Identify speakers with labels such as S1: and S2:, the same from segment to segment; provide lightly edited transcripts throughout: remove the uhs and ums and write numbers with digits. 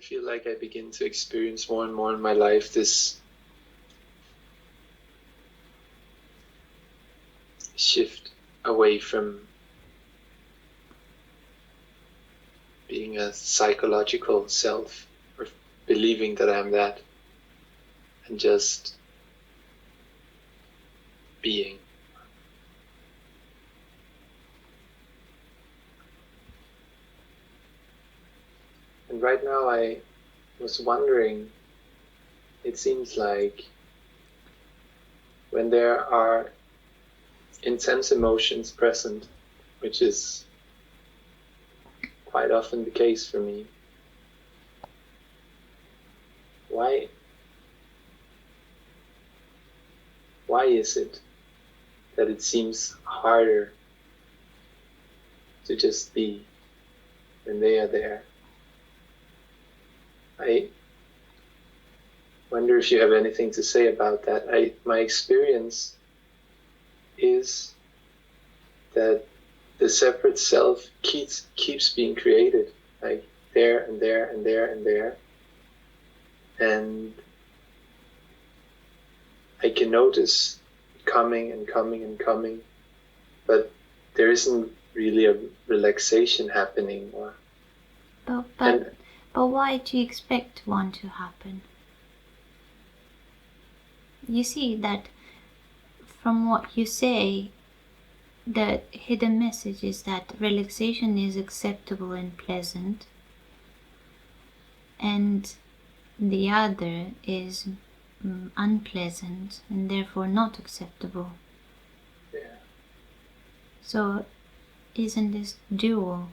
S1: feel like I begin to experience more and more in my life this shift away from being a psychological self or believing that I'm that, and just being. And right now I was wondering, it seems like when there are intense emotions present, which is quite often the case for me, why is it that it seems harder to just be when they are there? I wonder if you have anything to say about that. My experience is that the separate self keeps being created, like there and there and there and there. And I can notice coming and coming and coming, but there isn't really a relaxation happening.
S2: But why do you expect one to happen? You see that from what you say, the hidden message is that relaxation is acceptable and pleasant, and the other is unpleasant and therefore not acceptable.
S1: Yeah.
S2: So isn't this dual?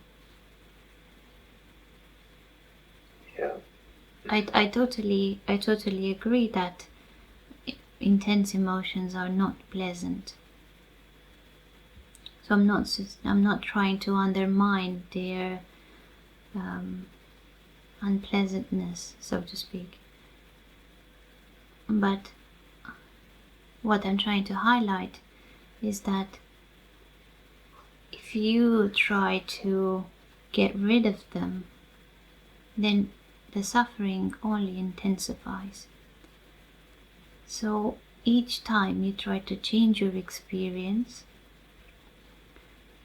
S1: Yeah.
S2: I totally agree that intense emotions are not pleasant. So I'm not trying to undermine their unpleasantness, so to speak. But what I'm trying to highlight is that if you try to get rid of them, then the suffering only intensifies. So each time you try to change your experience,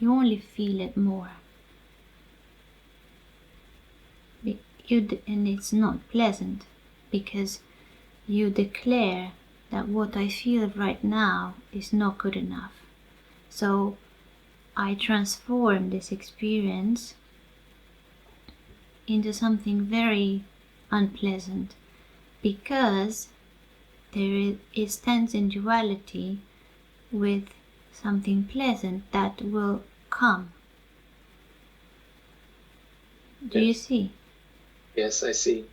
S2: you only feel it more. And it's not pleasant, because you declare that what I feel right now is not good enough. So I transform this experience into something very unpleasant, because it stands in duality with something pleasant that will come. Do you see?
S1: Yes, I see.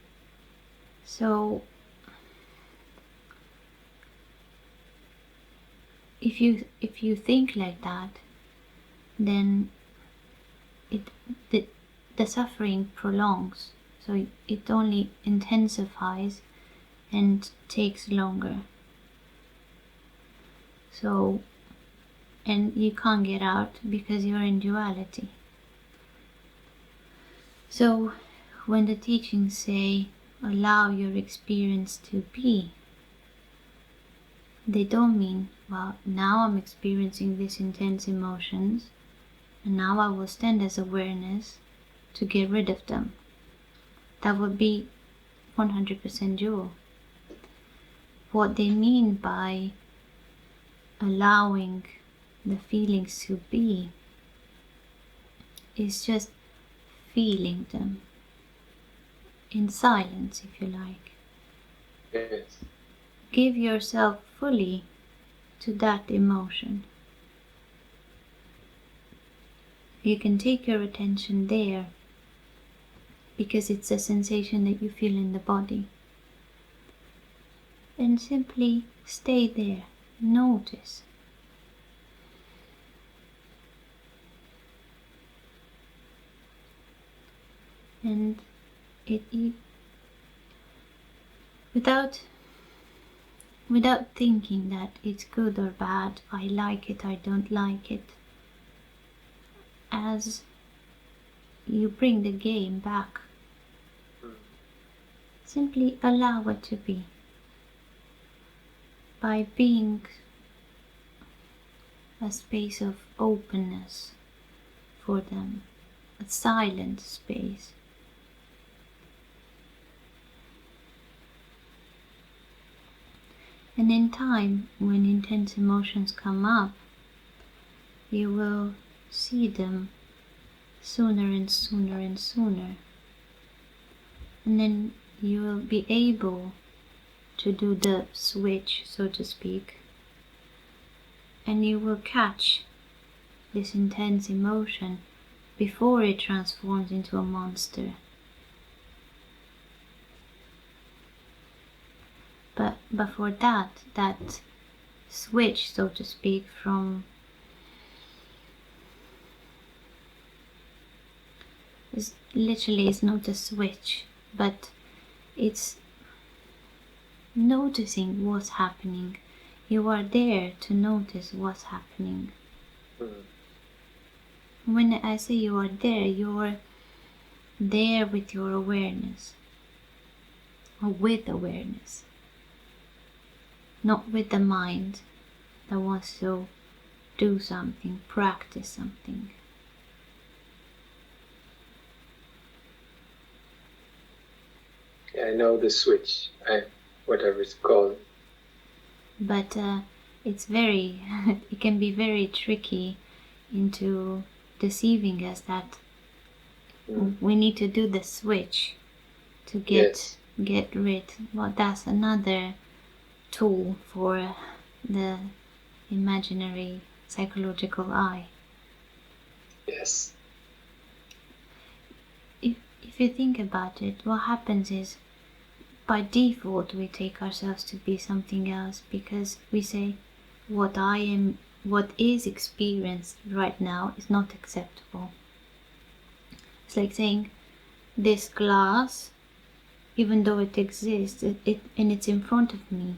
S2: So if you think like that, then the suffering prolongs, so it only intensifies and takes longer. So, and you can't get out because you're in duality. So when the teachings say allow your experience to be, they don't mean, well, now I'm experiencing these intense emotions and now I will stand as awareness to get rid of them. That would be 100% dual. What they mean by allowing the feelings to be is just feeling them in silence, if you like.
S1: Yes.
S2: Give yourself fully to that emotion. You can take your attention there because it's a sensation that you feel in the body. And simply stay there. Notice. And without thinking that it's good or bad, I like it, I don't like it, as you bring the game back Simply allow it to be. By being a space of openness for them, a silent space. And in time, when intense emotions come up, you will see them sooner and sooner and sooner. And then you will be able to do the switch, so to speak. And you will catch this intense emotion before it transforms into a monster. But for that switch, so to speak, from is literally is not a switch, but it's noticing what's happening. You are there to notice what's happening. When I say you are there with your awareness, or with awareness, not with the mind that wants to do something, practice something.
S1: Yeah, I know the switch, whatever it's called.
S2: But it's very, it can be very tricky into deceiving us that we need to do the switch to get rid. Well, that's another tool for the imaginary psychological eye.
S1: Yes.
S2: If you think about it, what happens is, by default we take ourselves to be something else, because we say what is experienced right now is not acceptable. It's like saying this glass, even though it exists, and it's in front of me,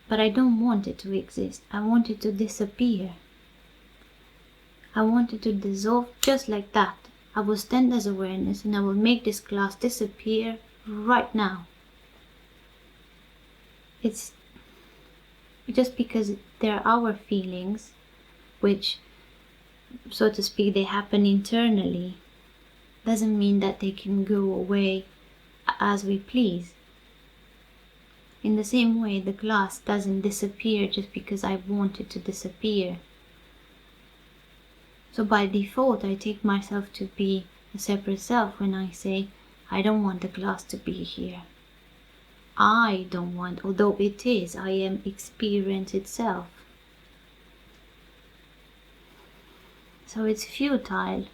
S2: but I don't want it to exist. I want it to disappear. I want it to dissolve just like that. I will stand as awareness and I will make this glass disappear right now. It's just because they're our feelings, which, so to speak, they happen internally, doesn't mean that they can go away as we please. In the same way, the glass doesn't disappear just because I want it to disappear. So by default, I take myself to be a separate self when I say, I don't want the glass to be here. I don't want, although it is, I am experience itself. So it's futile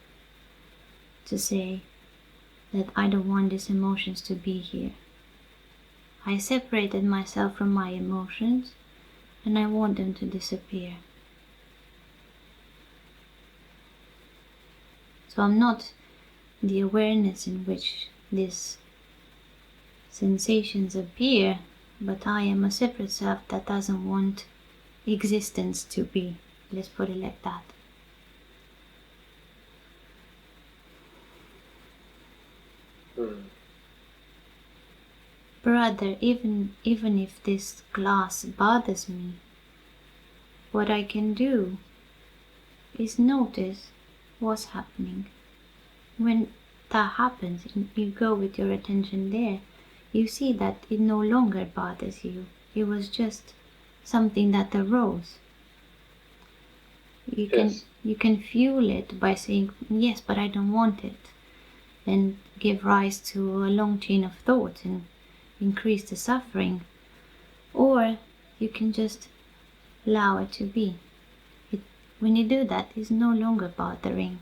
S2: to say that I don't want these emotions to be here. I separated myself from my emotions and I want them to disappear. So I'm not the awareness in which these sensations appear, but I am a separate self that doesn't want existence to be. Let's put it like that. Brother, even if this glass bothers me, what I can do is notice what's happening. When that happens and you go with your attention there, you see that it no longer bothers you. It was just something that arose. You can fuel it by saying, yes, but I don't want it, and give rise to a long chain of thoughts and increase the suffering. Or you can just allow it to be. When you do that, it's no longer bothering.